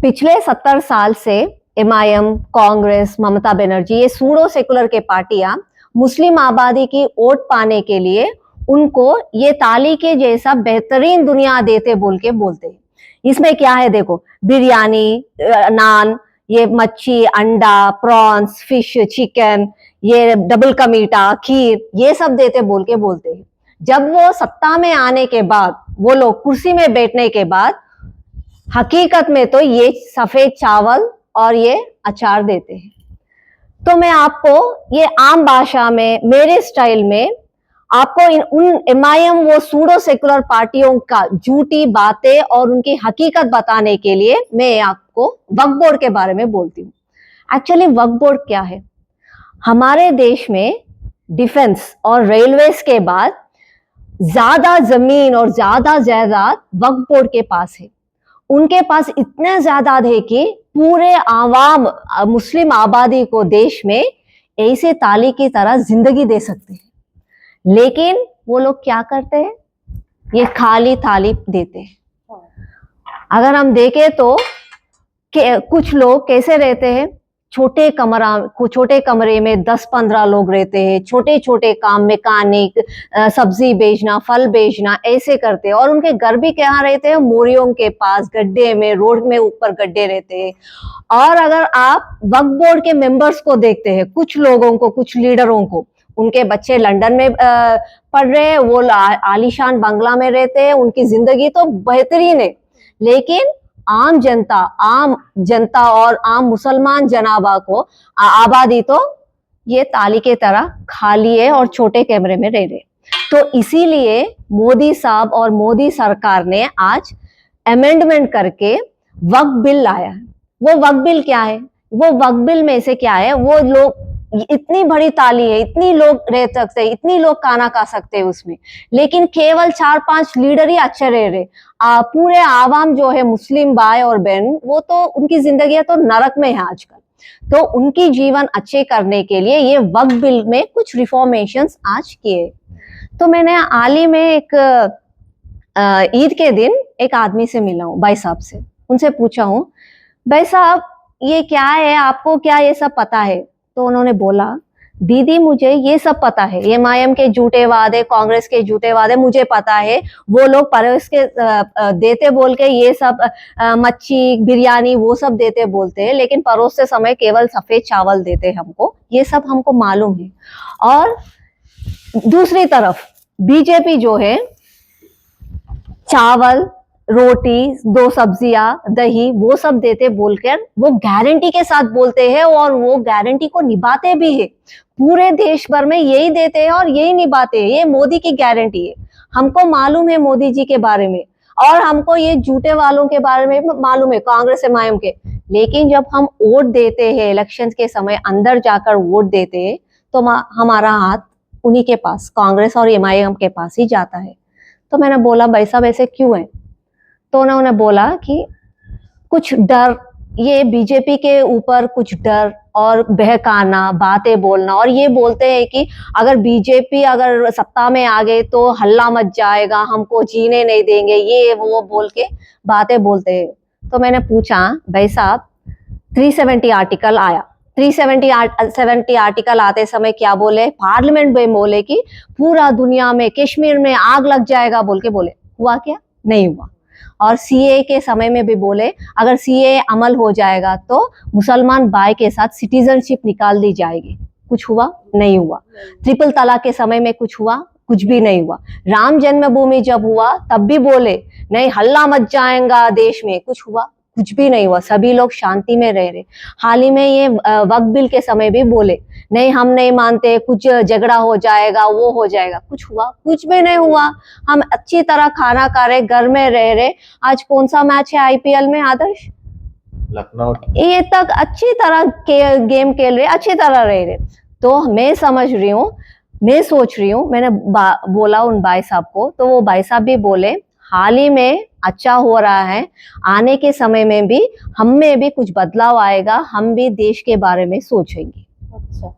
पिछले 70 साल से एमआईएम, कांग्रेस, ममता बनर्जी, ये सूडो सेकुलर के पार्टियां मुस्लिम आबादी की वोट पाने के लिए उनको ये ताली के जैसा बेहतरीन दुनिया देते बोल के बोलते हैं। इसमें क्या है देखो, बिरयानी, नान, ये मच्छी, अंडा, प्रॉन्स, फिश, चिकन, ये डबल का मीठा, खीर, ये सब देते बोल के बोलते हैं। जब वो सत्ता में आने के बाद, वो लोग कुर्सी में बैठने के बाद हकीकत में तो ये सफेद चावल और ये अचार देते हैं। तो मैं आपको ये आम भाषा में, मेरे स्टाइल में आपको उन एमआईएम, वो सूडो सेकुलर पार्टियों का झूठी बातें और उनकी हकीकत बताने के लिए मैं आपको वक्फ बोर्ड के बारे में बोलती हूँ। एक्चुअली वक्फ बोर्ड क्या है? हमारे देश में डिफेंस और रेलवेज के बाद ज्यादा जमीन और ज्यादा जायदाद वक्फ बोर्ड के पास है। उनके पास इतने ज्यादा है कि पूरे आवाम, मुस्लिम आबादी को देश में ऐसे ताली की तरह जिंदगी दे सकते हैं। लेकिन वो लोग क्या करते हैं? ये खाली थाली देते हैं। अगर हम देखें तो कुछ लोग कैसे रहते हैं? छोटे कमरे में 10-15 लोग रहते हैं। छोटे छोटे काम, मैकेनिक, सब्जी बेचना, फल बेचना, ऐसे करते हैं। और उनके घर भी कहाँ रहते हैं? मोरियों के पास, गड्ढे में, रोड में ऊपर गड्ढे रहते हैं। और अगर आप वक्फ बोर्ड के मेंबर्स को देखते हैं, कुछ लोगों को, कुछ लीडरों को, उनके बच्चे लंदन में पढ़ रहे हैं, वो आलीशान बंगला में रहते हैं, उनकी जिंदगी तो बेहतरीन है। लेकिन आम जनता और आम मुसलमान जनाबा को, आबादी तो ये ताली के तरह खाली है और छोटे कैमरे में रह रहे। तो इसीलिए मोदी साहब और मोदी सरकार ने आज अमेंडमेंट करके वक्फ बिल लाया है। वो वक्फ बिल क्या है? वो वक्फ बिल में से क्या है? वो लोग, इतनी बड़ी ताली है, इतनी लोग रह सकते हैं, इतनी लोग खाना खा सकते हैं उसमें, लेकिन केवल 4-5 लीडर ही अच्छे रह रहे। पूरे आवाम जो है, मुस्लिम भाई और बहन, वो तो उनकी जिंदगी तो नरक में है आजकल। तो उनकी जीवन अच्छे करने के लिए ये वक्फ बिल में कुछ रिफॉर्मेशंस आज किए। तो मैंने हाल ही में एक ईद के दिन एक आदमी से मिला हूँ, भाई साहब से। उनसे पूछा हूँ, भाई साहब ये क्या है, आपको क्या ये सब पता है? तो उन्होंने बोला, दीदी मुझे ये सब पता है, एमआईएम के झूठे वादे, कांग्रेस के झूठे वादे मुझे पता है। वो लोग परोस के देते बोल के ये सब मच्छी, बिरयानी, वो सब देते बोलते हैं, लेकिन परोसते समय केवल सफेद चावल देते हमको। ये सब हमको मालूम है। और दूसरी तरफ बीजेपी जो है, चावल, रोटी, 2 सब्जियां, दही, वो सब देते बोलकर वो गारंटी के साथ बोलते हैं और वो गारंटी को निभाते भी है। पूरे देश भर में यही देते हैं और यही निभाते हैं। ये मोदी की गारंटी है। हमको मालूम है मोदी जी के बारे में, और हमको ये झूठे वालों के बारे में मालूम है, कांग्रेस एमआईएम के। लेकिन जब हम वोट देते हैं, इलेक्शन के समय अंदर जाकर वोट देते हैं, तो हमारा हाथ उन्हीं के पास, कांग्रेस और एमआईएम के पास ही जाता है। तो मैंने बोला, भाई साहब ऐसे क्यों है? तो उन्होंने बोला कि कुछ डर, ये बीजेपी के ऊपर कुछ डर और बहकाना, बातें बोलना, और ये बोलते हैं कि अगर बीजेपी अगर सत्ता में आ गए तो हल्ला मच जाएगा, हमको जीने नहीं देंगे, ये वो बोल के बातें बोलते हैं। तो मैंने पूछा, भाई साहब 370 आर्टिकल आया, 370 आर्टिकल आते समय क्या बोले? पार्लियामेंट में बोले कि पूरा दुनिया में, कश्मीर में आग लग जाएगा बोल के बोले। हुआ क्या? नहीं हुआ। और सीए के समय में भी बोले अगर सीए अमल हो जाएगा तो मुसलमान भाई के साथ सिटीजनशिप निकाल दी जाएगी। कुछ हुआ? नहीं हुआ। ट्रिपल तलाक के समय में कुछ हुआ? कुछ भी नहीं हुआ। राम जन्मभूमि जब हुआ तब भी बोले नहीं, हल्ला मच जाएगा देश में। कुछ हुआ? कुछ भी नहीं हुआ। सभी लोग शांति में रह रहे। हाल ही में ये वक्फ बिल के समय भी बोले नहीं, हम नहीं मानते, कुछ झगड़ा हो जाएगा, वो हो जाएगा। कुछ हुआ? कुछ भी नहीं हुआ। हम अच्छी तरह खाना खा रहे, घर में रह रहे। आज कौन सा मैच है आईपीएल में आदर्श? लखनऊ। ये तक अच्छी तरह गेम खेल रहे, अच्छी तरह रह रहे। तो मैं समझ रही हूँ, मैं सोच रही हूँ, मैंने बोला उन भाई साहब को, तो वो भाई साहब भी बोले हाल ही में अच्छा हो रहा है, आने के समय में भी हम में भी कुछ बदलाव आएगा, हम भी देश के बारे में सोचेंगे। अच्छा।